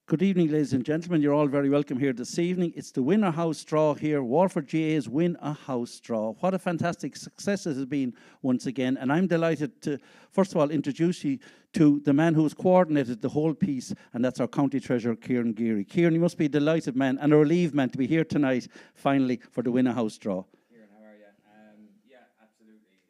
Good evening, ladies and gentlemen. You're all very welcome here this evening. It's the Win a House draw here, Waterford GAA's Win a House draw. What a fantastic success it has been once again. And I'm delighted to, first of all, introduce you to the man who has coordinated the whole piece, and that's our County Treasurer, Kieran Geary. Kieran, you must be a delighted man and a relieved man to be here tonight, finally, for the Win a House draw. Kieran, how are you? Yeah, absolutely.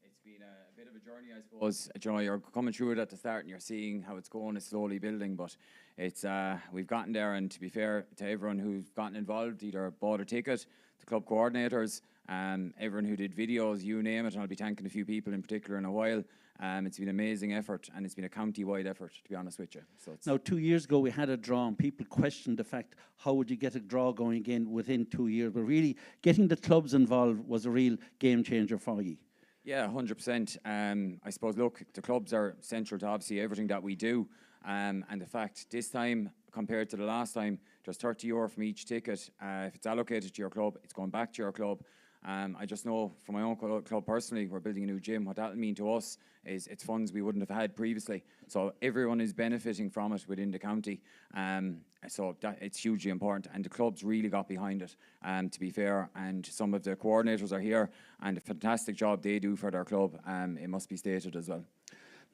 It's been a bit of a journey, I suppose. You know, you're coming through it at the start and you're seeing how it's going, it's slowly building, but it's we've gotten there, and to be fair to everyone who's gotten involved, either bought a ticket, the club coordinators, everyone who did videos, you name it, and I'll be thanking a few people in particular in a while. It's been an amazing effort, and it's been a county-wide effort, to be honest with you. So now, 2 years ago, we had a draw, and people questioned the fact, how would you get a draw going again within 2 years? But really, getting the clubs involved was a real game changer for you. Yeah, 100%. I suppose, look, the clubs are central to obviously everything that we do. And the fact this time, compared to the last time, there's €30 from each ticket. If it's allocated to your club, it's going back to your club. I just know from my own club personally, we're building a new gym. What that'll mean to us is it's funds we wouldn't have had previously. So everyone is benefiting from it within the county. So it's hugely important, and the clubs really got behind it, to be fair. And some of the coordinators are here, and a fantastic job they do for their club, it must be stated as well.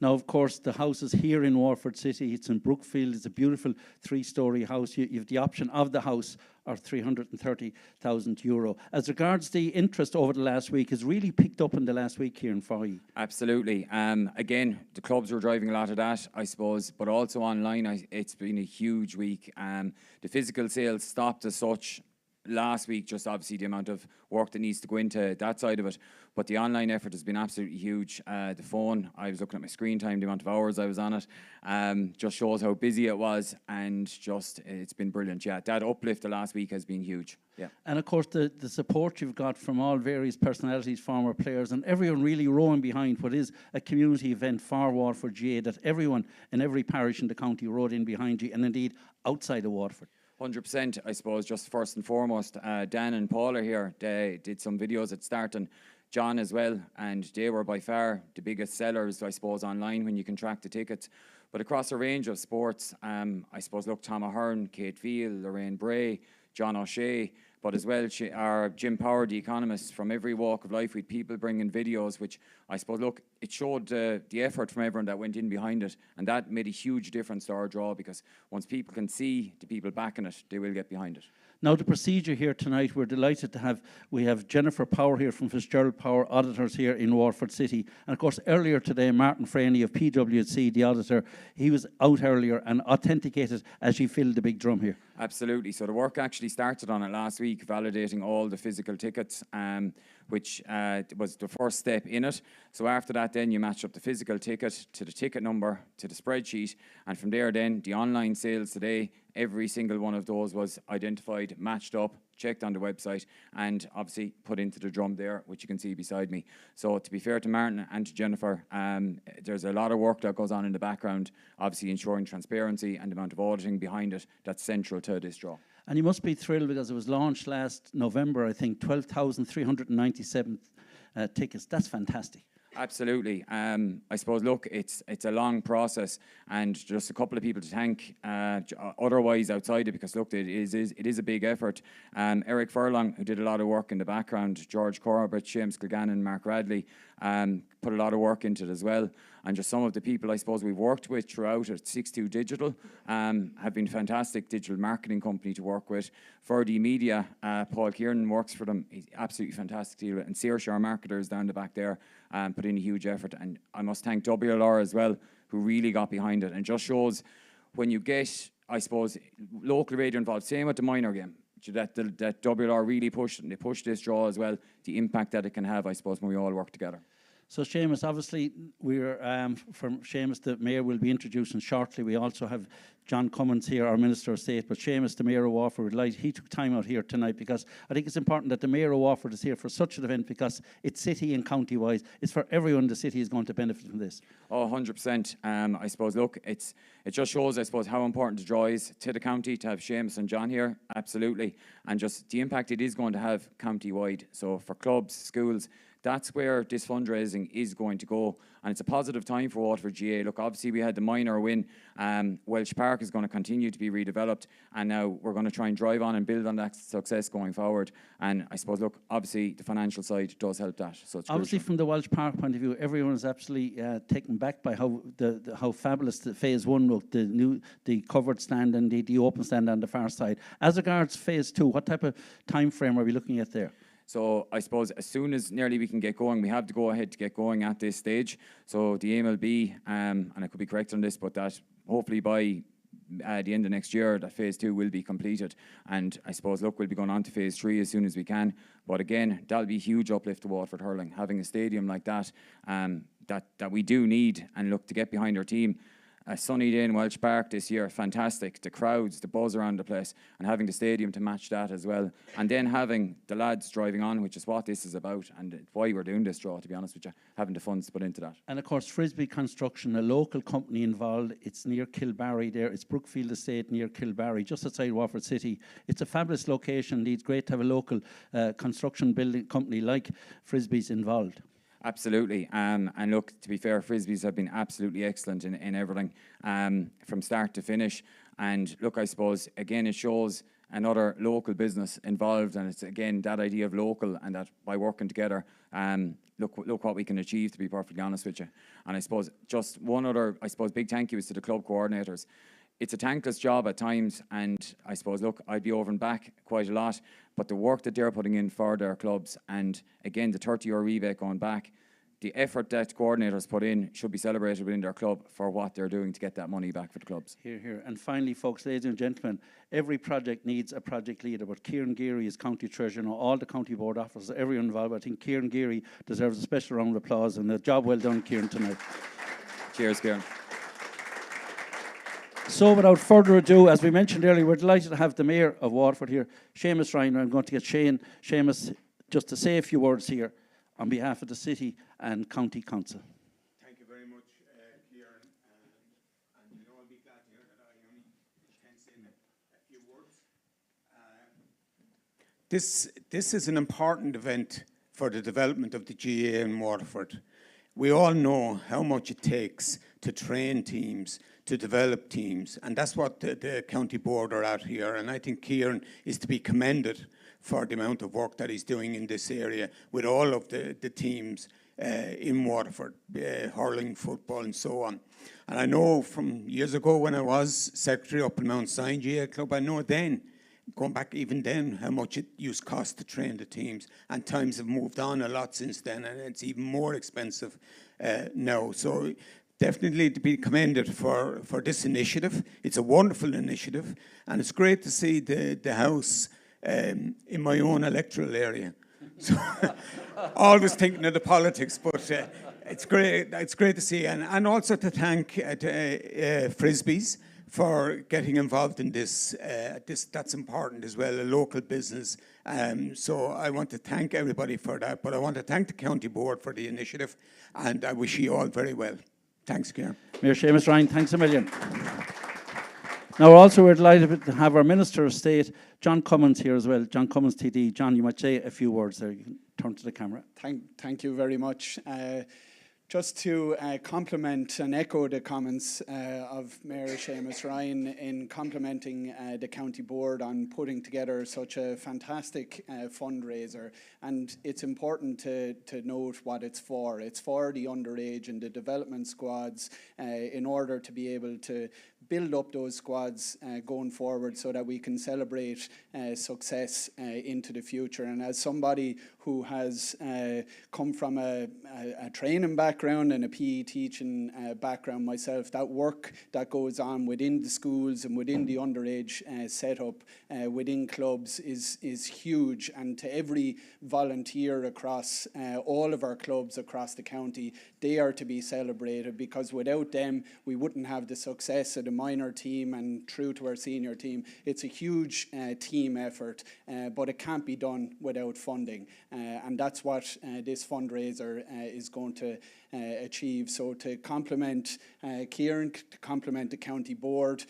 Now, of course, the house is here in Waterford City. It's in Brookfield. It's a beautiful 3-storey house. You have the option of the house, or €330,000. As regards the interest over the last week, has really picked up in the last week here in Foy. Absolutely. Again, the clubs were driving a lot of that, I suppose, but also online, it's been a huge week. The physical sales stopped as such last week, just obviously the amount of work that needs to go into that side of it, but the online effort has been absolutely huge. The phone, I was looking at my screen time, the amount of hours I was on it, just shows how busy it was, and just it's been brilliant. Yeah, that uplift the last week has been huge. Yeah, and of course the support you've got from all various personalities, former players, and everyone really rowing behind what is a community event for Waterford GAA, that everyone in every parish in the county rowed in behind you, and indeed outside of Waterford. 100%, I suppose. Just first and foremost, Dan and Paul are here. They did some videos at start, and John as well, and they were by far the biggest sellers, I suppose, online when you can track the tickets. But across a range of sports, I suppose, look, Tom Ahern, Kate Veal, Lorraine Bray, John O'Shea, but as well our Jim Power, the economist, from every walk of life, with people bringing videos, which I suppose, look, it showed the effort from everyone that went in behind it, and that made a huge difference to our draw, because once people can see the people backing it, they will get behind it. Now, the procedure here tonight, we're delighted to have, we have Jennifer Power here from Fitzgerald Power, auditors here in Waterford City. And of course, earlier today, Martin Franey of PwC, the auditor, he was out earlier and authenticated as she filled the big drum here. Absolutely. So the work actually started on it last week, validating all the physical tickets, which was the first step in it. So after that, then you match up the physical ticket to the ticket number to the spreadsheet, and from there then the online sales today, every single one of those was identified, matched up, checked on the website, and obviously put into the drum there, which you can see beside me. So to be fair to Martin and to Jennifer, there's a lot of work that goes on in the background, obviously ensuring transparency and the amount of auditing behind it that's central to this draw. And you must be thrilled, because it was launched last November, I think, 12,397 tickets. That's fantastic. Absolutely. I suppose, look, it's a long process, and just a couple of people to thank otherwise outside it, because look, it is a big effort. Eric Furlong, who did a lot of work in the background, George Corbett, James Kilgannon, Mark Radley, put a lot of work into it as well. And just some of the people I suppose we've worked with throughout at 62 Digital have been fantastic digital marketing company to work with. Ferdy Media, Paul Kieran works for them. He's absolutely fantastic to deal with. And Saoirse, our marketers down the back there, put in a huge effort. And I must thank WLR as well, who really got behind it. And just shows when you get, I suppose, local radio involved, same with the minor game, that WLR really pushed, and they pushed this draw as well, the impact that it can have, I suppose, when we all work together. So Seamus, obviously, we're from Seamus, the Mayor will be introducing shortly. We also have John Cummins here, our Minister of State, but Seamus, the Mayor of Waterford, he took time out here tonight, because I think it's important that the Mayor of Waterford is here for such an event, because it's city and county-wise. It's for everyone. The city is going to benefit from this. Oh, 100%. I suppose, look, it just shows, I suppose, how important the draw is to the county to have Seamus and John here. Absolutely. And just the impact it is going to have county-wide. So for clubs, schools, that's where this fundraising is going to go. and it's a positive time for Waterford GAA. Look, obviously we had the minor win. Welsh Park is going to continue to be redeveloped, and now we're going to try and drive on and build on that success going forward. And I suppose, look, obviously the financial side does help that. So it's obviously crucial. from the Welsh Park point of view, everyone is absolutely taken back by how fabulous the phase 1 looked, the covered stand and the open stand on the far side. As regards phase 2, what type of time frame are we looking at there? So I suppose as soon as nearly we can get going, we have to go ahead to get going at this stage. So the aim will be, and I could be correct on this, but that hopefully by the end of next year, that phase 2 will be completed. And I suppose, look, we'll be going on to phase 3 as soon as we can. But again, that'll be a huge uplift to Waterford hurling, having a stadium like that, that we do need, and look, to get behind our team. A sunny day in Welsh Park this year, fantastic. The crowds, the buzz around the place, and having the stadium to match that as well. And then having the lads driving on, which is what this is about, and why we're doing this draw, to be honest with you, having the funds to put into that. And of course, Frisbee Construction, a local company involved. It's near Kilbarry there. It's Brookfield Estate near Kilbarry, just outside Waterford City. It's a fabulous location. It's great to have a local construction building company like Frisbee's involved. Absolutely, and look, to be fair, Frisbees have been absolutely excellent in everything, from start to finish. And look, I suppose, again, it shows another local business involved, and it's, again, that idea of local, and that by working together, look what we can achieve, to be perfectly honest with you. And I suppose just one other, I suppose, big thank you is to the club coordinators. It's a thankless job at times, and I suppose, look, I'd be over and back quite a lot, but the work that they're putting in for their clubs, and again, the 30-year rebate going back, the effort that coordinators put in should be celebrated within their club for what they're doing to get that money back for the clubs. Here, here. And finally, folks, ladies and gentlemen, every project needs a project leader, but Kieran Geary is county treasurer, all the county board officers, everyone involved. I think Kieran Geary deserves a special round of applause, and a job well done, Kieran, tonight. Cheers, Kieran. So without further ado, as we mentioned earlier, we're delighted to have the Mayor of Waterford here, Seamus Ryan. I'm going to get Seamus just to say a few words here on behalf of the City and County Council. Thank you very much, Kieran. And you know, I'll be glad to hear that I only can say a few words. This is an important event for the development of the GAA in Waterford. We all know how much it takes to train teams, to develop teams, and that's what the county board are at here. And I think Kieran is to be commended for the amount of work that he's doing in this area with all of the teams in Waterford, hurling, football, and so on. And I know from years ago when I was secretary up in Mount Sion GAA Club, I know then, going back even then, how much it used to cost to train the teams. And times have moved on a lot since then, and it's even more expensive now. So definitely to be commended for this initiative. It's a wonderful initiative, and it's great to see the House in my own electoral area. So always thinking of the politics, but it's great. It's great to see, and also to thank Frisbees for getting involved in this. That's important as well, a local business. So I want to thank everybody for that, but I want to thank the county board for the initiative, and I wish you all very well. Thanks, Kieran. Mayor Seamus Ryan, thanks a million. Now, also, we're delighted to have our Minister of State, John Cummins, here as well. John Cummins, TD. John, you might say a few words there. You can turn to the camera. Thank you very much. Just to compliment and echo the comments of Mayor Seamus Ryan in complimenting the county board on putting together such a fantastic fundraiser. And it's important to note what it's for. It's for the underage and the development squads in order to be able to build up those squads going forward so that we can celebrate success into the future. And as somebody who has come from a training background and a PE teaching background myself, that work that goes on within the schools and within the underage setup within clubs is huge. And to every volunteer across all of our clubs across the county, they are to be celebrated, because without them we wouldn't have the success of the minor team and through to our senior team. It's a huge team effort, but it can't be done without funding. And that's what this fundraiser is going to achieve. So to complement Kieran, to complement the county board,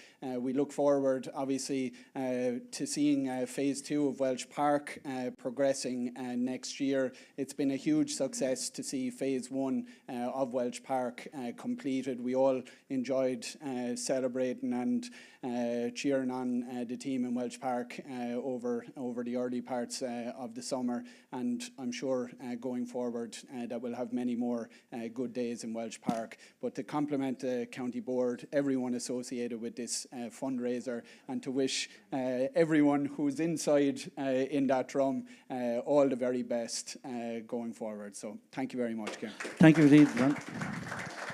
we look forward obviously to seeing phase 2 of Welsh Park progressing next year. It's been a huge success to see phase 1 of Welsh Park completed. We all enjoyed celebrating and cheering on the team in Welsh Park over the early parts of the summer, and I'm sure going forward that we'll have many more good days in Welsh Park. But to compliment the county board, everyone associated with this fundraiser, and to wish everyone who's inside in that drum all the very best going forward. So thank you very much, Kieran. Thank you indeed, John.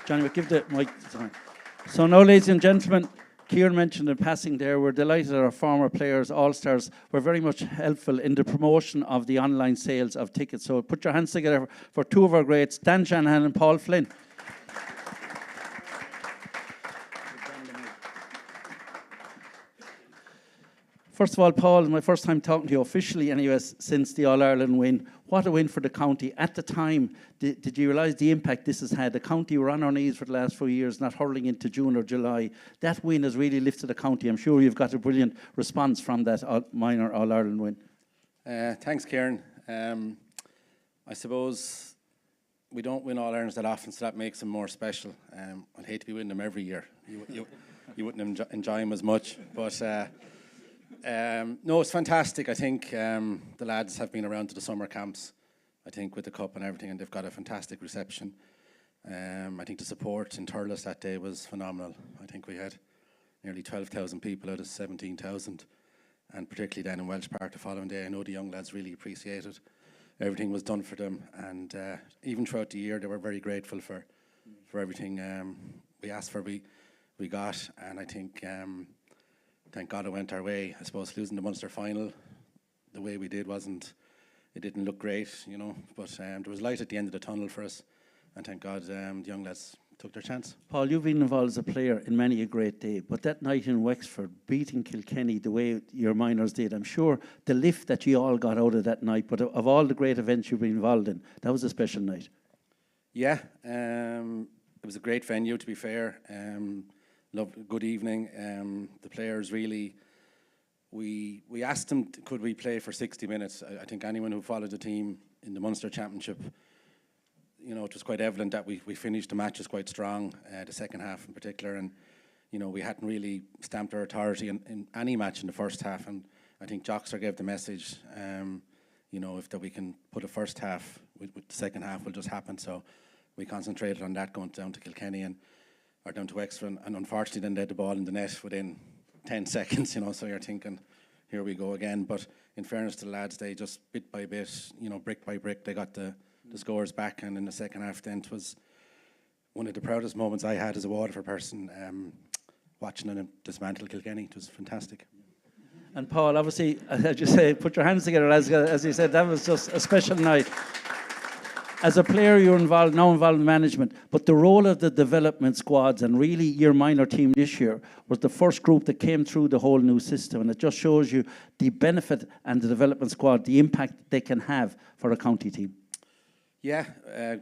Johnny, we'll give the mic. So now, ladies and gentlemen, Kieran mentioned in passing there, we're delighted our former players, all-stars, were very much helpful in the promotion of the online sales of tickets. So put your hands together for two of our greats, Dan Shanahan and Paul Flynn. First of all, Paul, my first time talking to you officially anyways since the All-Ireland win. What a win for the county. At the time, did you realise the impact this has had? The county were on our knees for the last 4 years, not hurling into June or July. That win has really lifted the county. I'm sure you've got a brilliant response from that minor All-Ireland win. Thanks, Kieran. I suppose we don't win All-Irelands that often, so that makes them more special. I'd hate to be winning them every year. You wouldn't enjoy them as much, but... no, it's fantastic. I think the lads have been around to the summer camps, I think, with the cup and everything, and they've got a fantastic reception. I think the support in Thurles that day was phenomenal. I think we had nearly 12,000 people out of 17,000, and particularly then in Welsh Park the following day. I know the young lads really appreciated everything was done for them, and even throughout the year they were very grateful for everything we asked for, we got, and I think thank God it went our way. I suppose losing the Munster final the way we did it didn't look great, you know, but there was light at the end of the tunnel for us, and thank God the young lads took their chance. Paul, you've been involved as a player in many a great day, but that night in Wexford, beating Kilkenny the way your minors did, I'm sure the lift that you all got out of that night, but of all the great events you've been involved in, that was a special night. Yeah, it was a great venue, to be fair. Good evening. The players really, we asked them, could we play for 60 minutes? I think anyone who followed the team in the Munster Championship, you know, it was quite evident that we finished the matches quite strong, the second half in particular, and, you know, we hadn't really stamped our authority in any match in the first half, and I think Jockster gave the message, you know, that we can put a first half, with the second half will just happen, so we concentrated on that going down to Kilkenny or down to Wexford, and unfortunately then they had the ball in the net within 10 seconds, you know, so you're thinking, here we go again. But in fairness to the lads, they just bit by bit, you know, brick by brick, they got the scores back, and in the second half then it was one of the proudest moments I had as a Waterford person, watching them dismantle Kilkenny. It was fantastic. And Paul, obviously, as you say, put your hands together, as you said, that was just a special night. As a player, you're now involved in management, but the role of the development squads and really your minor team this year was the first group that came through the whole new system, and it just shows you the benefit and the development squad, the impact they can have for a county team. Yeah,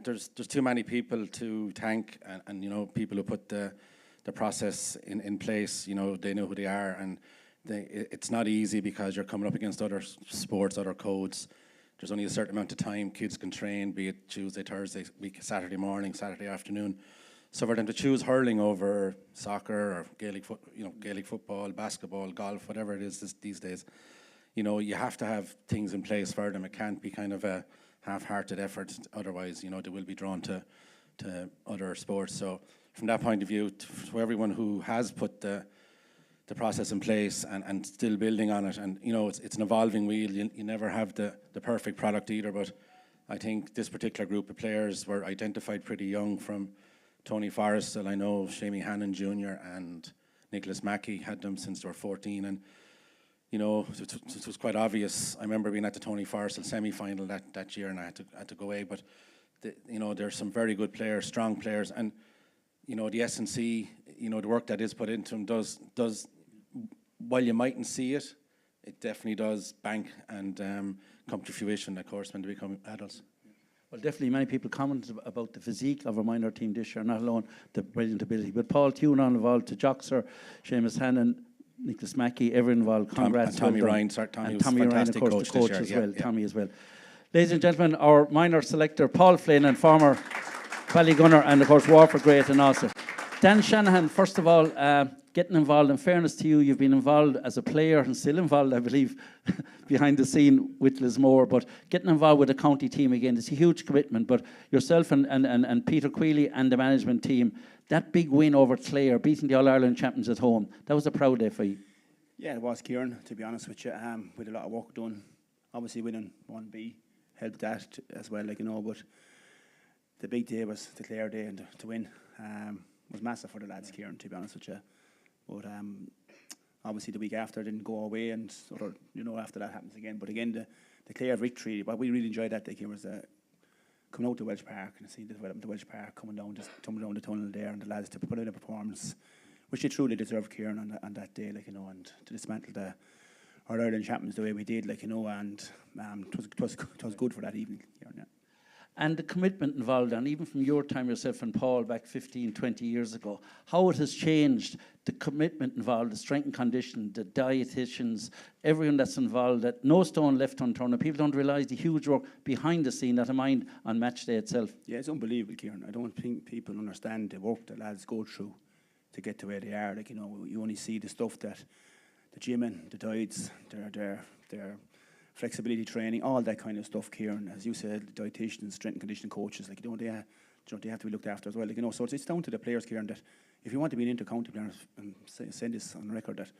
there's too many people to thank, and you know, people who put the process in place, you know, they know who they are, and it's not easy because you're coming up against other sports, other codes. There's only a certain amount of time kids can train, be it Tuesday, Thursday, Saturday morning, Saturday afternoon. So for them to choose hurling over soccer or Gaelic football, basketball, golf, whatever it is these days, you know, you have to have things in place for them. It can't be kind of a half-hearted effort. Otherwise, you know, they will be drawn to other sports. So from that point of view, to everyone who has put the process in place and still building on it, and you know, it's an evolving wheel. You never have the perfect product either, but I think this particular group of players were identified pretty young, from Tony Forrestal, I know Shamie Hannon Jr. and Nicholas Mackey had them since they were 14, and you know, it was quite obvious. I remember being at the Tony Forrestal semi-final that year, and I had to go away, but you know, there's some very good players, strong players, and you know, the S&C, you know, the work that is put into them does while you mightn't see it, it definitely does bank and come to fruition, of course, when they become adults. Well, definitely many people commented about the physique of a minor team this year, not alone the brilliant ability. But Paul Tunan involved, to Joxer, Seamus Hannon, Nicholas Mackey, everyone involved. Congrats. Tommy well Ryan, Tommy was Ryan, of fantastic course, the coach this as year. well. Yeah. Tommy as well. Ladies and gentlemen, our minor selector, Paul Flynn, and former Ballygunner, and of course Waterford great and also. Dan Shanahan, first of all, getting involved, in fairness to you, you've been involved as a player and still involved, I believe, behind the scene with Lismore, but getting involved with the county team again, it's a huge commitment. But yourself and Peter Queally and the management team, that big win over Clare, beating the All-Ireland champions at home, that was a proud day for you. Yeah, it was, Kieran, to be honest with you. With a lot of work done. Obviously winning 1B helped that as well, like, you know, but the big day was the Clare day, and to win was massive for the lads, Kieran, to be honest with you. But obviously the week after didn't go away, and sort of, you know, after that happens again. But again, the Clare victory, what we really enjoyed that day, Kieran, was coming out to Welsh Park and seeing the development of Welsh Park, coming down the tunnel there, and the lads to put in a performance which they truly deserved, Kieran, on that day, like, you know, and to dismantle the All-Ireland champions the way we did, like, you know, and it was good for that evening, Kieran, yeah. And the commitment involved, and even from your time yourself and Paul back 15, 20 years ago, how it has changed, the commitment involved, the strength and condition, the dietitians, everyone that's involved, that no stone left unturned, and people don't realise the huge work behind the scene, that mind on match day itself. Yeah, it's unbelievable, Kieran. I don't think people understand the work that lads go through to get to where they are. Like, you know, you only see the stuff that the gym and the diets, their flexibility training, all that kind of stuff, Kieran. As you said, the dietitians, strength and conditioning coaches, like, you know, they have to be looked after as well. Like, you know, so it's down to the players, Kieran, that if you want to be an inter-county player, and send this on record, that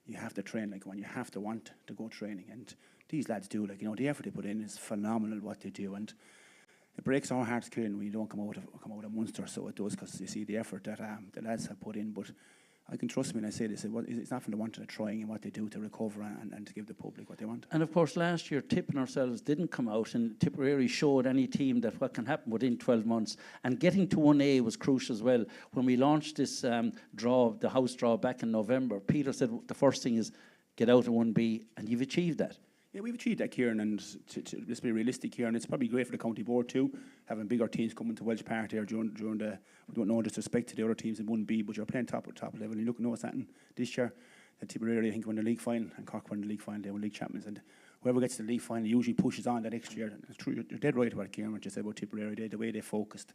you have to train like one. You have to want to go training, and these lads do. Like, you know, the effort they put in is phenomenal. What they do, and it breaks our hearts, Kieran, when you don't come out of Munster. So it does, because you see the effort that the lads have put in. But I can trust me when I say this. It's not from the want of trying and what they do to recover and to give the public what they want. And of course, last year, Tip and ourselves didn't come out, and Tipperary showed any team that what can happen within 12 months. And getting to 1A was crucial as well. When we launched this draw, the house draw back in November, Peter said the first thing is get out of 1B, and you've achieved that. Yeah, we've achieved that, Kieran, and let's be realistic, Kieran. It's probably great for the county board too, having bigger teams coming to Welsh Park there during the. We don't know disrespect to the other teams in 1B, but you're playing top level. And you look, what's happening this year. That Tipperary, I think, won the league final, and Cork won the league final. They were league champions, and whoever gets the league final usually pushes on that next year. And it's true. You're dead right about Kieran, what you said about Tipperary. The way they focused,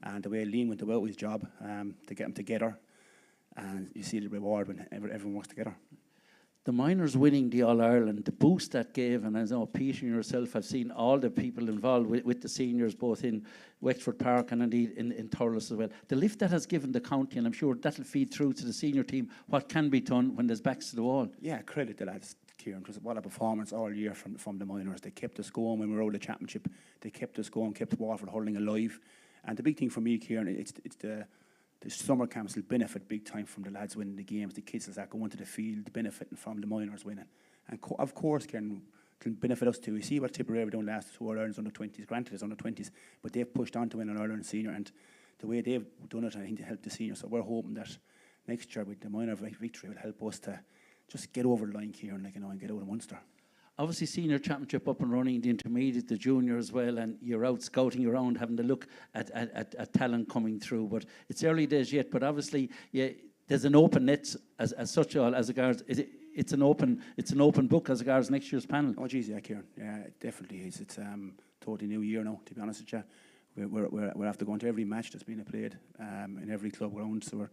and the way Liam went about his job to get them together, and you see the reward when everyone works together. The minors winning the All-Ireland, the boost that gave, and I know Peter and yourself have seen all the people involved with the seniors, both in Wexford Park and indeed in Thurles as well. The lift that has given the county, and I'm sure that'll feed through to the senior team, what can be done when there's backs to the wall. Yeah, credit the lads, Kieran. It was what a performance all year from the minors. They kept us going when we were out of the championship. They kept us going, kept Waterford hurling alive. And the big thing for me, Kieran, it's the summer camps will benefit big time from the lads winning the games. The kids that go into the field benefiting from the minors winning. And of course, can benefit us too. We see what Tipperary done last 2 All-Irelands under 20s. Granted, it's under 20s, but they've pushed on to win an All-Ireland senior. And the way they've done it, I think, to help the seniors. So we're hoping that next year with the minor victory will help us to just get over the line, Kieran, like, you know, and get out of Munster. Obviously, senior championship up and running, the intermediate, the junior as well, and you're out scouting around, having to look at talent coming through. But it's early days yet. But obviously, yeah, there's an open net as such. As regards, it's an open book as regards next year's panel. Oh, geez, yeah, Kieran. Yeah, it definitely is. It's totally new year now. To be honest with you, we're after going to every match that's been played in every club ground. So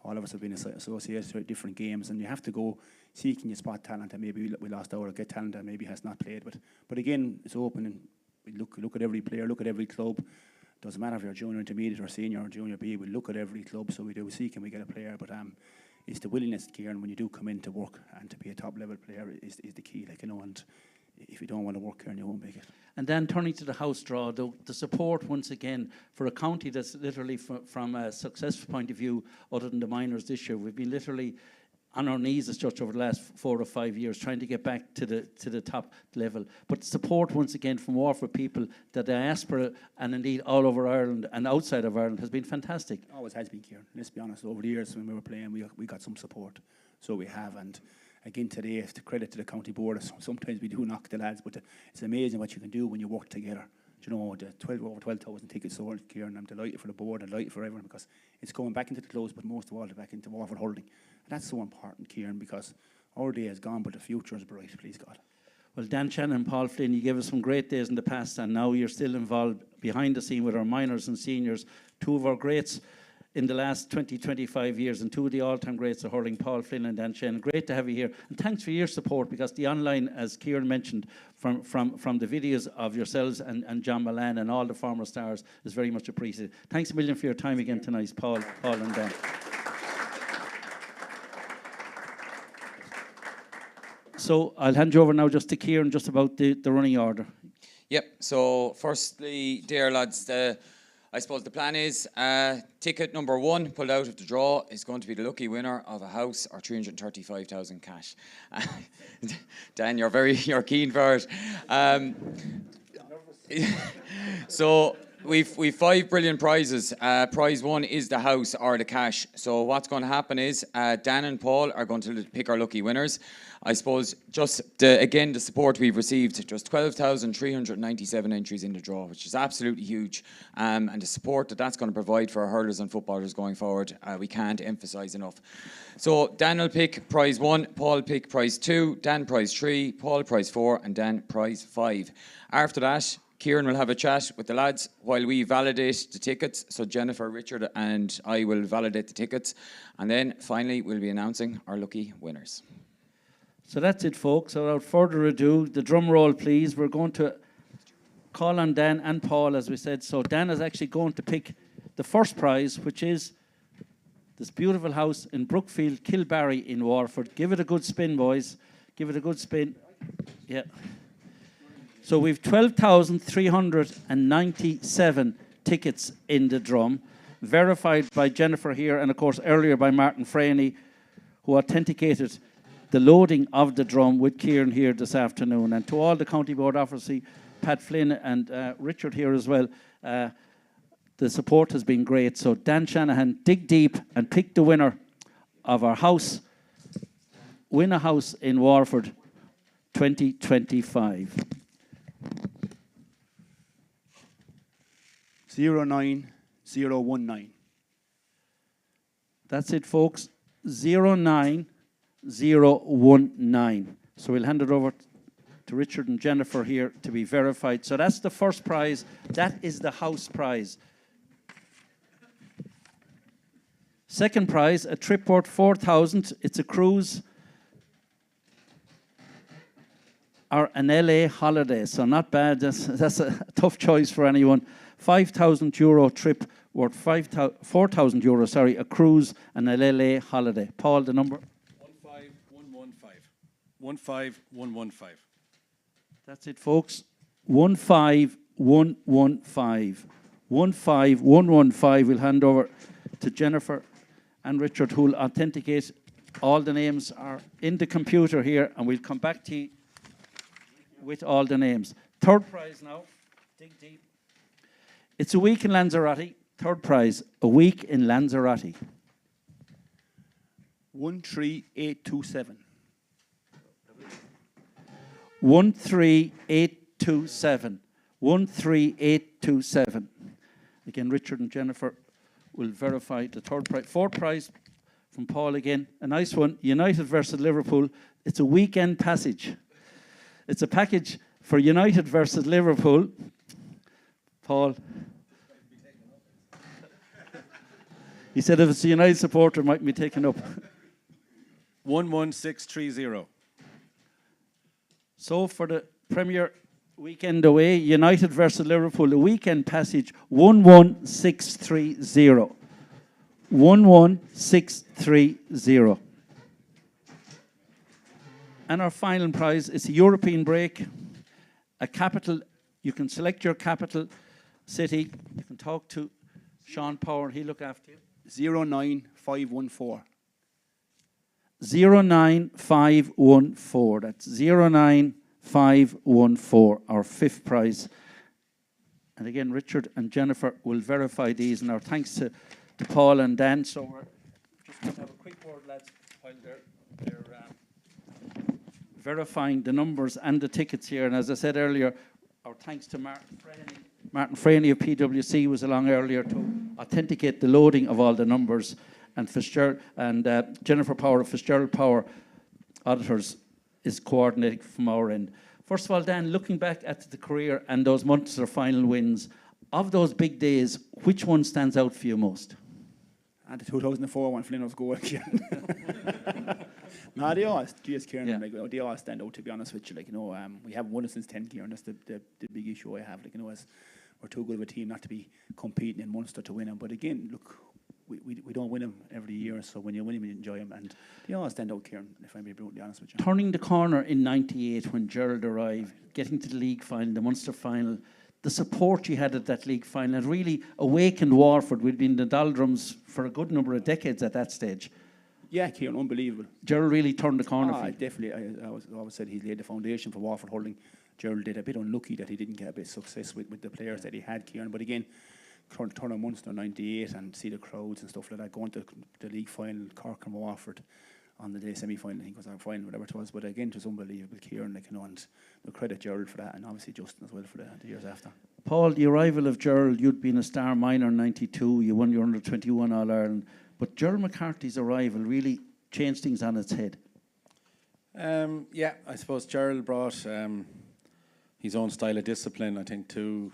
all of us have been associated with different games, and you have to go seeking your spot talent, and maybe we lost out or get talent that maybe has not played. But again, it's open, and we look at every player, look at every club. Doesn't matter if you're junior, intermediate, or senior, or junior B. We look at every club, so we do seek and we get a player. But it's the willingness, Kieran, when you do come in to work and to be a top level player is the key. Like, you know, and if you don't want to work, Kieran, you won't make it. And then turning to the house draw, the support once again for a county that's literally from a successful point of view, other than the minors this year, we've been literally on our knees as such over the last 4 or 5 years, trying to get back to the top level. But support once again from Waterford people, the diaspora, and indeed all over Ireland and outside of Ireland has been fantastic. Always has been, Kieran. Let's be honest, over the years when we were playing, we got some support. So we have, and again today, to credit to the county board, sometimes we do knock the lads, but it's amazing what you can do when you work together. You know, the over 12,000 tickets sold, Kieran. I'm delighted for the board and delighted for everyone, because it's going back into the clubs, but most of all back into Waterford hurling. And that's so important, Kieran, because our day is gone, but the future is bright, please God. Well, Dan Shannon and Paul Flynn, you gave us some great days in the past, and now you're still involved behind the scene with our minors and seniors, two of our greats in the last 20, 25 years, and two of the all-time greats of hurling, Paul Flynn and Dan Shannon. Great to have you here, and thanks for your support, because the online, as Kieran mentioned, from the videos of yourselves and John Milan and all the former stars is very much appreciated. Thanks a million for your time again tonight, Paul and Dan. So I'll hand you over now just to Kieran, just about the running order. Yep, so firstly, dear lads, I suppose the plan is ticket number 1 pulled out of the draw is going to be the lucky winner of a house or 335,000 cash. Dan, you're keen for it. So we've 5 brilliant prizes. Prize 1 is the house or the cash. So what's going to happen is Dan and Paul are going to pick our lucky winners. I suppose just again the support we've received, just 12,397 entries in the draw, which is absolutely huge, and the support that's going to provide for our hurlers and footballers going forward, we can't emphasise enough. So Dan will pick prize 1, Paul pick prize 2, Dan prize 3, Paul prize 4, and Dan prize 5. After that, Kieran will have a chat with the lads while we validate the tickets. So Jennifer, Richard and I will validate the tickets, and then finally we'll be announcing our lucky winners. So that's it, folks. So without further ado, the drum roll, please. We're going to call on Dan and Paul, as we said. So Dan is actually going to pick the first prize, which is this beautiful house in Brookfield, Kilbarry in Waterford. Give it a good spin, boys. Give it a good spin. Yeah. So we've 12,397 tickets in the drum, verified by Jennifer here, and of course earlier by Martin Franey, who authenticated the loading of the drum with Kieran here this afternoon. And to all the county board officers, Pat Flynn and Richard here as well, the support has been great. So Dan Shanahan, dig deep and pick the winner of our house, win a house in Waterford 2025. 09019. That's it, folks. 09019. So we'll hand it over to Richard and Jennifer here to be verified. So that's the first prize. That is the house prize. Second prize, a trip worth 4,000. It's a cruise or an LA holiday. So not bad. That's a tough choice for anyone. €5,000 trip worth 4,000 euro. Sorry, a cruise and a LA holiday. Paul, the number. 15115. That's it, folks. 15115. 15115. We'll hand over to Jennifer and Richard, who will authenticate. All the names are in the computer here, and we'll come back to you with all the names. Third prize now. Dig deep. It's a week in Lanzarote. Third prize, a week in Lanzarote. 13827. 13827. 13827. Again, Richard and Jennifer will verify the third prize. Fourth prize from Paul again. A nice one. United versus Liverpool. It's a weekend passage. It's a package for United versus Liverpool. Paul. He said if it's a United supporter, it might be taken up. 11630. So for the Premier weekend away, United versus Liverpool, a weekend passage, 11630. 11630. And our final prize is a European break, a capital. You can select your capital city. You can talk to Sean Power, he'll look after you. 09514. 09514. That's 09514, our fifth prize. And again, Richard and Jennifer will verify these, and our thanks to Paul and Dan. So we're just going to have a quick word, lads, while they're verifying the numbers and the tickets here. And as I said earlier, our thanks to Martin Freeney. Martin Freeney of PwC was along earlier to authenticate the loading of all the numbers. And Fitzgerald and Jennifer Power of Fitzgerald Power Auditors is coordinating from our end. First of all, Dan, looking back at the career and those Munster final wins, of those big days, which one stands out for you most? And the 2004 one, Flynn's goal, Kieran. No, they all, GS Kieran, Yeah. like, they all stand out, to be honest with you. Like, we haven't won it since 10, Kieran. That's the big issue I have. Like, as we're too good of a team not to be competing in Munster to win them. But again, look, we don't win them every year, so when you win them, you enjoy them. And they all stand out, Kieran, if I'm being brutally honest with you. Turning the corner in '98 when Gerald arrived, getting to the league final, the Munster final, the support you had at that league final, it really awakened Waterford. We'd been in the doldrums for a good number of decades at that stage. Yeah, Kieran, unbelievable. Gerald really turned the corner for you. Definitely. I always said he laid the foundation for Waterford hurling. Gerald did a bit unlucky that he didn't get a bit of success with the players that he had, Kieran. But again, turn on Munster '98 and see the crowds and stuff like that, going to the league final, Cork and Waterford on the day semi-final, I think it was our final, whatever it was. But again, it was unbelievable, Kieran, and the credit Gerald for that, and obviously Justin as well for the years after. Paul, the arrival of Gerald, you'd been a star minor in '92, you won your under-21 All-Ireland, but Gerald McCarthy's arrival really changed things on its head. Yeah, I suppose Gerald brought his own style of discipline, I think, to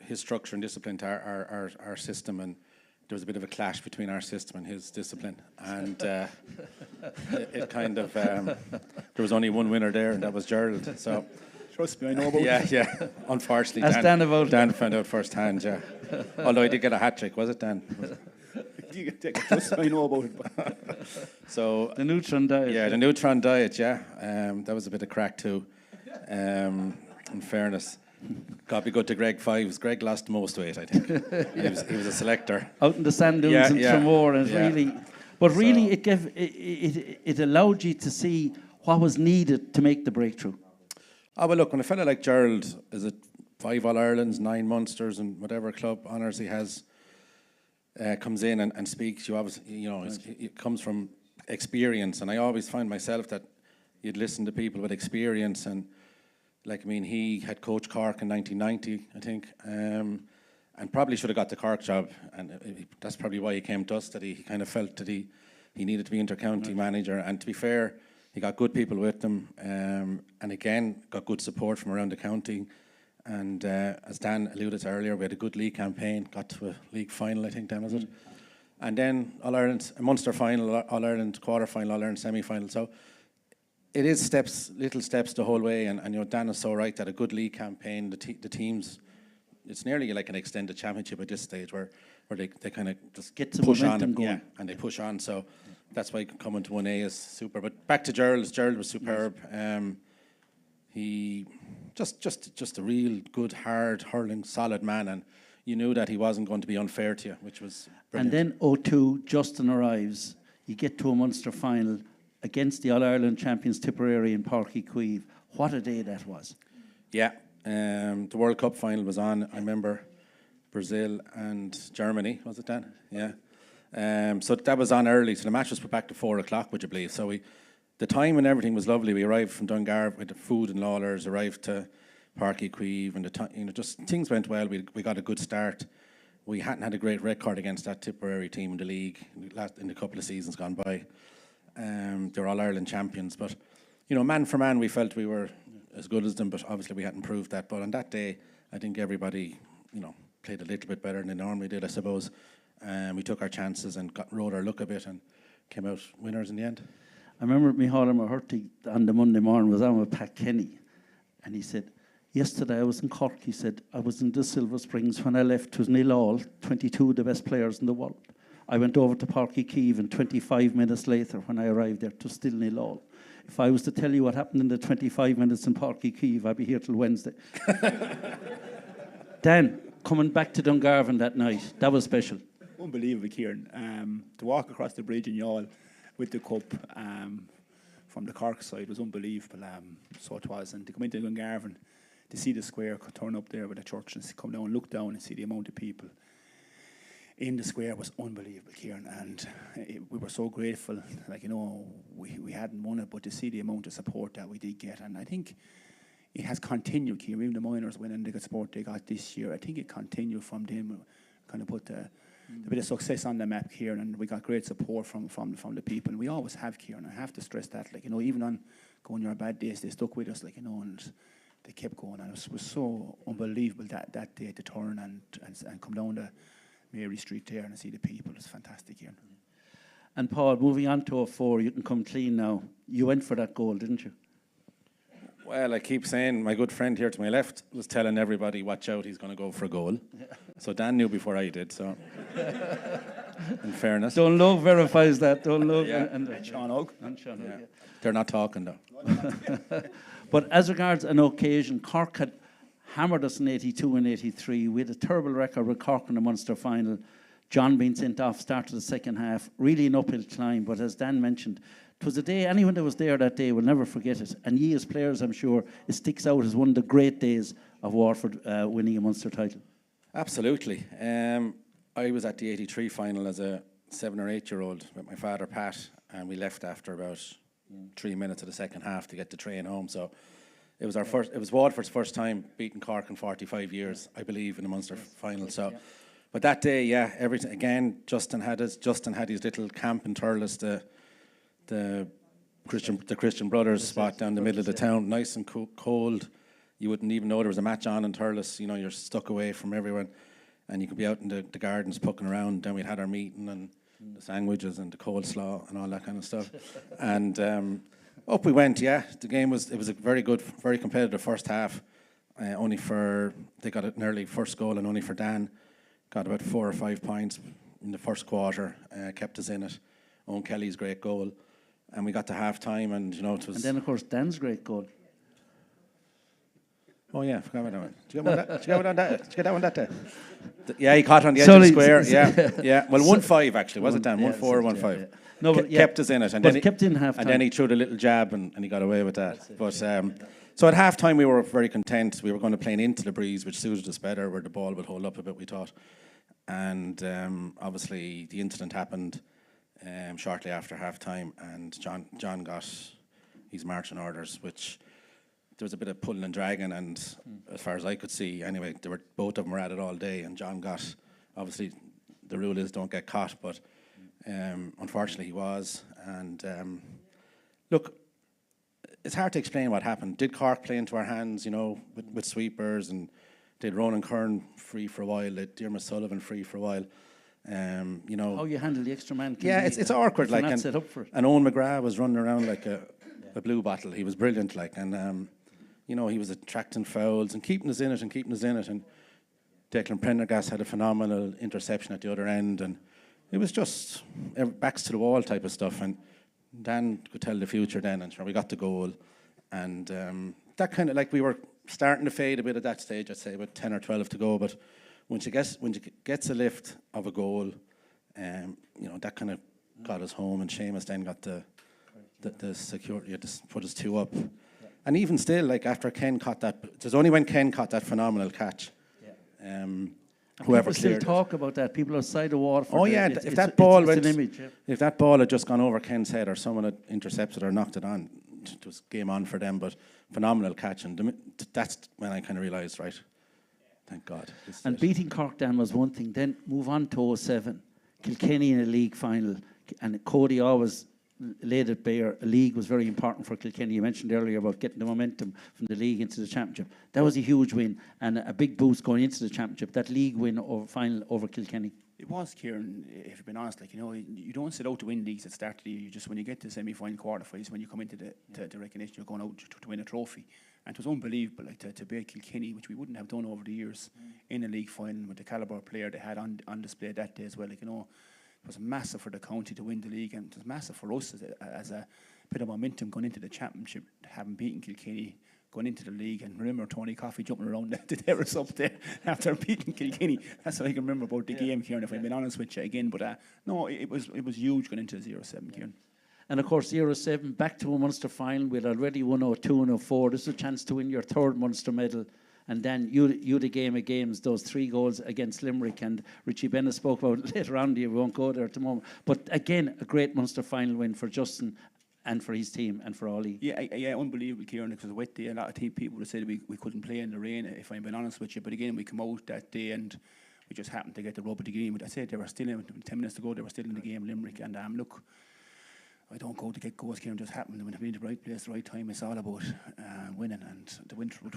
his structure and discipline to our system, and there was a bit of a clash between our system and his discipline, and it kind of there was only one winner there, and that was Gerald. So Trust me, I know about yeah, yeah. Unfortunately, Ask Dan about it. Dan found out first hand. Yeah, although he did get a hat trick, was it, Dan? Trust me, I know about it. So The neutron diet. yeah, the neutron diet. Yeah, that was a bit of crack too. In fairness. Got to be good to Greg Fives. Greg lost the most weight, I think. he was a selector. Out in the sand dunes Yeah, in yeah, Tramore, and yeah. really, So- it gave it allowed you to see what was needed to make the breakthrough. Oh, well, look, when a fella like Gerald is at 5 All-Irelands, 9 Munsters, and whatever club honours he has, comes in and speaks, you obviously, it comes from experience, and I always find myself that you'd listen to people with experience, and he had coached Cork in 1990, I think, and probably should have got the Cork job, and that's probably why he came to us, that he kind of felt that he needed to be inter-county manager, and to be fair, he got good people with him, and again, got good support from around the county, and as Dan alluded to earlier, we had a good league campaign, got to a league final, I think, Dan, was it? And then All-Ireland, a Munster final, All-Ireland quarter-final, All-Ireland semi-final, so it is little steps the whole way, and Dan is so right that a good league campaign, the teams, it's nearly like an extended championship at this stage where they kind of just Get some push on momentum going. yeah, and they push on. So that's why coming to 1A is super. But back to Gerald. Gerald was superb. He just a real good, hard hurling, solid man, and you knew that he wasn't going to be unfair to you, which was brilliant. And then 02, Justin arrives. You get to a Munster final against the All-Ireland champions Tipperary and Páirc Uí Chaoimh. What a day that was. Yeah, the World Cup final was on. I remember Brazil and Germany, was it, Dan? Yeah. So that was on early. So the match was put back to 4 o'clock, would you believe? So the time and everything was lovely. We arrived from Dungarvan with the food and Lawlers, arrived to Páirc Uí Chaoimh, and the time, just things went well. We got a good start. We hadn't had a great record against that Tipperary team in the league in the couple of seasons gone by. They're All-Ireland champions, but man for man, we felt we were as good as them, but obviously we hadn't proved that. But on that day, I think everybody, played a little bit better than they normally did, I suppose. We took our chances and rode our luck a bit and came out winners in the end. I remember Micheál Mahurty on the Monday morning was on with Pat Kenny, and he said, yesterday I was in Cork, he said, I was in the Silver Springs. When I left, it was 0-0, 22 of the best players in the world. I went over to Páirc Uí Chaoimh, and 25 minutes later, when I arrived there, it was still 0-0. If I was to tell you what happened in the 25 minutes in Páirc Uí Chaoimh, I'd be here till Wednesday. Dan, coming back to Dungarvan that night, that was special. Unbelievable, Kieran. To walk across the bridge in Youghal with the cup from the Cork side was unbelievable. So it was, and to come into Dungarvan, to see the square turn up there with the church and come down, look down and see the amount of people in the square was unbelievable, Kieran, and we were so grateful. Like, you know, we hadn't won it, but to see the amount of support that we did get, and I think it has continued, Kieran. Even the minors winning the support they got this year, I think it continued from them. Kind of put the bit of success on the map, Kieran, and we got great support from the people. And we always have, Kieran. I have to stress that, like, you know, even on going your bad days, they stuck with us, like, you know, and they kept going. And it was so unbelievable that day to turn and come down the Mary Street there and see the people. It's fantastic here. And Paul, moving on to 04, you can come clean now. You went for that goal, didn't you? Well, I keep saying, my good friend here to my left was telling everybody, watch out, he's going to go for a goal. So Dan knew before I did, so in fairness. Don Logue verifies that. Don Logue And Sean Oak. They're not talking though. But as regards an occasion, Cork had hammered us in 82 and 83. We had a terrible record with Cork in the Munster final. John being sent off, start of the second half. Really an uphill climb, but as Dan mentioned, it was a day, anyone that was there that day will never forget it. And ye as players, I'm sure, it sticks out as one of the great days of Waterford winning a Munster title. Absolutely. I was at the 83 final as a 7 or 8 year old with my father, Pat, and we left after about 3 minutes of the second half to get the train home. So it was it was Waterford's first time beating Cork in 45 years, I believe, in the Munster final. So, but that day, everything again. Justin had his little camp in Thurles, the Christian Brothers spot down the middle of the town, nice and cold. You wouldn't even know there was a match on in Thurles. You know, you're stuck away from everyone, and you could be out in the gardens poking around. Then we'd had our meeting and the sandwiches and the coleslaw and all that kind of stuff. And up we went. The game was a very good, very competitive first half. They got an early first goal, and only for Dan got about 4 or 5 points in the first quarter. Kept us in it. Owen Kelly's great goal, and we got to half time, and you know it was. And then of course Dan's great goal. Oh yeah, I forgot about that one. Did you get that one that day? Yeah, he caught on the edge of the square. Yeah. Well, 1-5 actually, was it Dan? 1-4, 1-5. No, but kept us in it, and but then kept in half time. And then he threw the little jab, and he got away with that. But so at half time we were very content. We were going to play into the breeze, which suited us better, where the ball would hold up a bit, we thought. And obviously the incident happened shortly after half time, and John got his marching orders, which. There was a bit of pulling and dragging, and as far as I could see, anyway, both of them were at it all day, and John got, obviously, the rule is don't get caught, but unfortunately he was. And look, it's hard to explain what happened. Did Cork play into our hands, you know, with sweepers, and did Ronan Kern free for a while, did Diarmuid Sullivan free for a while? You know, how you handle the extra man. It's awkward, like, not set up for it. And Owen McGrath was running around like a blue bottle. He was brilliant, like, and you know, he was attracting fouls and keeping us in it. And Declan Prendergast had a phenomenal interception at the other end, and it was just backs to the wall type of stuff. And Dan could tell the future then, and sure, we got the goal, and that kind of, like, we were starting to fade a bit at that stage. I'd say about 10 or 12 to go, but when you gets a lift of a goal, you know, that kind of got us home, and Seamus then got the security to put us 2 up. And even still, like, after Ken caught that, it was only when Ken caught that phenomenal catch. Whoever people still cleared talk about that. People outside the Waterford. Oh yeah, if that ball had just gone over Ken's head, or someone had intercepted or knocked it on, it was game on for them. But phenomenal catch, and that's when I kind of realised, right, thank God. And beating Cork Dan was one thing. Then move on to 07, Kilkenny in a league final, and Cody always laid it bare. A league was very important for Kilkenny. You mentioned earlier about getting the momentum from the league into the championship. That was a huge win and a big boost going into the championship. That league win or final over Kilkenny. It was, Kieran, if you've been honest, like, you know, you don't set out to win leagues at the start of the year. You just, when you get to semi-final, quarter-finals, when you come into the recognition, you're going out to win a trophy. And it was unbelievable, like, to beat Kilkenny, which we wouldn't have done over the years in a league final, with the calibre of player they had on display that day as well. Like, you know, it was massive for the county to win the league, and it was massive for us as a bit of momentum going into the championship, having beaten Kilkenny, going into the league. And remember Tony Coffey jumping around the terrace up there after beating Kilkenny. That's what I can remember about the game, Kieran, if I'm being honest with you again. But no, it was huge going into 0-7, Kieran. And of course, 0-7, back to a Munster final. We'd already won 0-2 and 0-4. This is a chance to win your third Munster medal. And then you the game of games, those 3 goals against Limerick. And Richie Bennett spoke about it later on. We won't go there at the moment. But again, a great Munster final win for Justin and for his team and for Ollie. Yeah, unbelievable, Kieran, because a wet day. A lot of people would have said we couldn't play in the rain, if I'm being honest with you. But again, we come out that day and we just happened to get the rub of the game. But I said they were still in, 10 minutes to go, they were still in the game, Limerick. And look, I don't go to get goals, Kieran, just happened to be in the right place, the right time. It's all about winning, and the win 3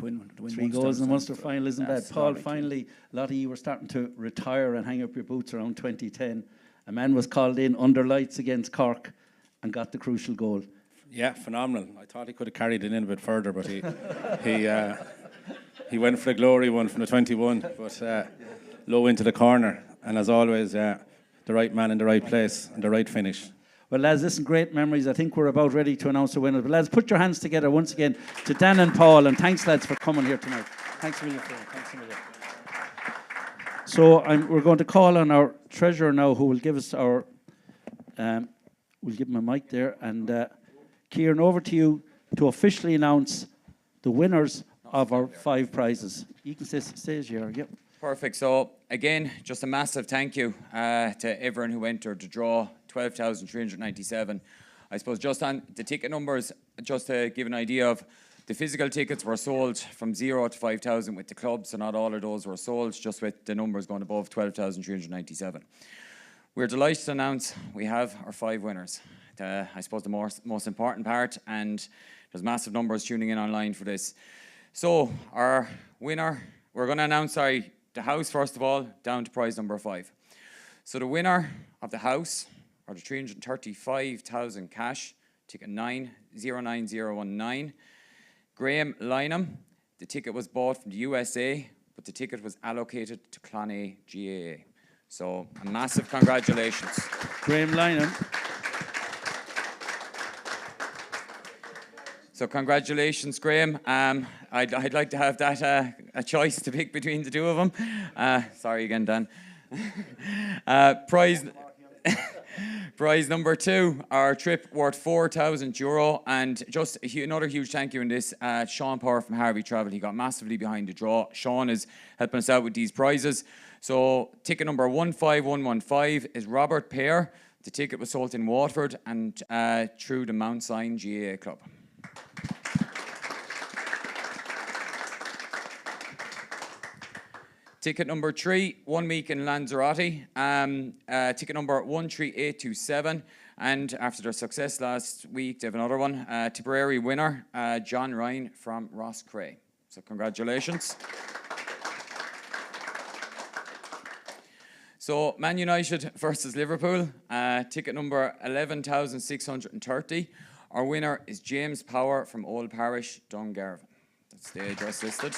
goals in the Munster final isn't bad. Paul, finally, a lot of you were starting to retire and hang up your boots around 2010. A man was called in under lights against Cork and got the crucial goal. Yeah, phenomenal. I thought he could have carried it in a bit further, but he went for the glory one from the 21, but low into the corner. And as always, the right man in the right place and the right finish. Well, lads, listen, great memories. I think we're about ready to announce the winners. But lads, put your hands together once again to Dan and Paul, and thanks, lads, for coming here tonight. Thanks a million. Thanks a million. So we're going to call on our treasurer now, who will give us our. We'll give him a mic there, and Kieran, over to you to officially announce the winners of our 5 prizes. You can stay as you are. Yep. Perfect. So again, just a massive thank you to everyone who entered the draw. 12,397. I suppose just on the ticket numbers, just to give an idea of the physical tickets were sold from 0 to 5,000 with the club, so not all of those were sold, just with the numbers going above 12,397. We're delighted to announce we have our 5 winners. I suppose the most important part, and there's massive numbers tuning in online for this. So our winner, we're going to announce the house first of all, down to prize number 5. So the winner of the house, or the 335,000 cash, ticket 909019, Graham Lynham. The ticket was bought from the USA, but the ticket was allocated to Clonea GAA. So a massive congratulations. Graham Lynham. So congratulations, Graham. I'd like to have that a choice to pick between the 2 of them. Sorry again, Dan. Prize number 2, our trip worth €4,000, and just another huge thank you in this, Sean Power from Harvey Travel. He got massively behind the draw. Sean is helping us out with these prizes. So ticket number 15115 is Robert Pear. The ticket was sold in Waterford and through the Mount Sion GAA Club. Ticket number 3, 1 week in Lanzarote. Ticket number 13827. And after their success last week, they have another one. Tipperary winner, John Ryan from Ross Cray. So congratulations. So Man United versus Liverpool. Ticket number 11,630. Our winner is James Power from Old Parish, Dungarvan. That's the address listed.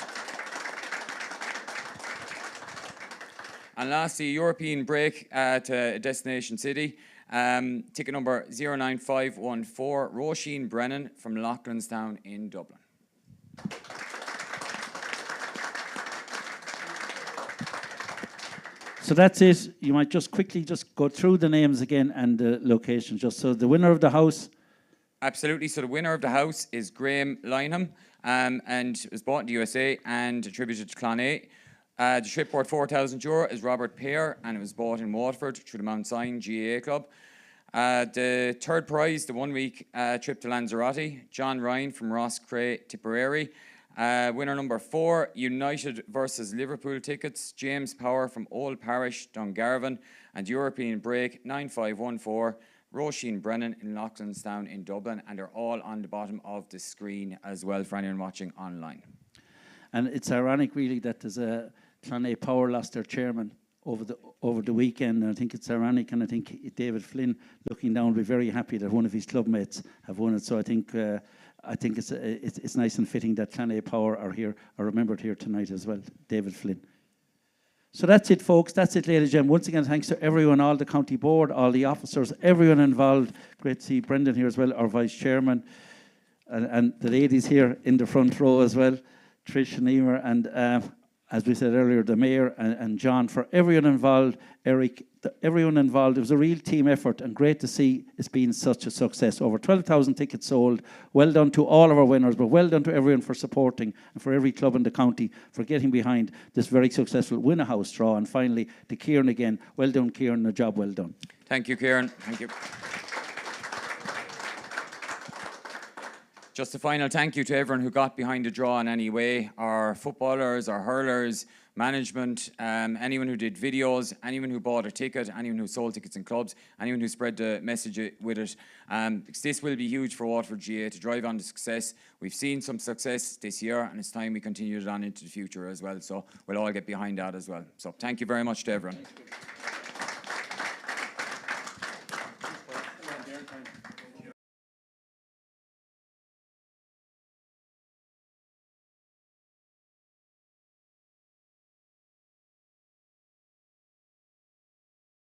And lastly, European break to Destination City. Ticket number 09514, Roisin Brennan from Loughlinstown in Dublin. So that's it. You might just quickly go through the names again and the location. Just so the winner of the house. Absolutely. So the winner of the house is Graham Lynham, and it was bought in the USA and attributed to Clonea. The trip worth €4,000 is Robert Pear, and it was bought in Waterford through the Mount Sion GAA Club. The third prize, the 1 week trip to Lanzarote, John Ryan from Ross Cray, Tipperary. Winner number 4, United versus Liverpool tickets, James Power from Old Parish, Dungarvan. And European break, 9514, Roisin Brennan in Loughlinstown in Dublin. And they're all on the bottom of the screen as well for anyone watching online. And it's ironic, really, that there's a Clonea Power lost their chairman over the weekend. And I think it's ironic, and I think David Flynn, looking down, will be very happy that one of his club mates have won it. So I think it's nice and fitting that Clonea Power are remembered here tonight as well. David Flynn. So that's it, folks. That's it, ladies and gentlemen. Once again, thanks to everyone, all the county board, all the officers, everyone involved. Great to see Brendan here as well, our vice chairman, and the ladies here in the front row as well, Trish and Emer, and as we said earlier, the Mayor and John, for everyone involved, Eric, everyone involved. It was a real team effort, and great to see it's been such a success. Over 12,000 tickets sold. Well done to all of our winners, but well done to everyone for supporting, and for every club in the county for getting behind this very successful Win a House draw. And finally, to Kieran again, well done, Kieran, a job well done. Thank you, Kieran. Thank you. Just a final thank you to everyone who got behind the draw in any way. Our footballers, our hurlers, management, anyone who did videos, anyone who bought a ticket, anyone who sold tickets in clubs, anyone who spread the message with it. Because this will be huge for Waterford GAA to drive on the success. We've seen some success this year, and it's time we continue it on into the future as well. So we'll all get behind that as well. So thank you very much to everyone.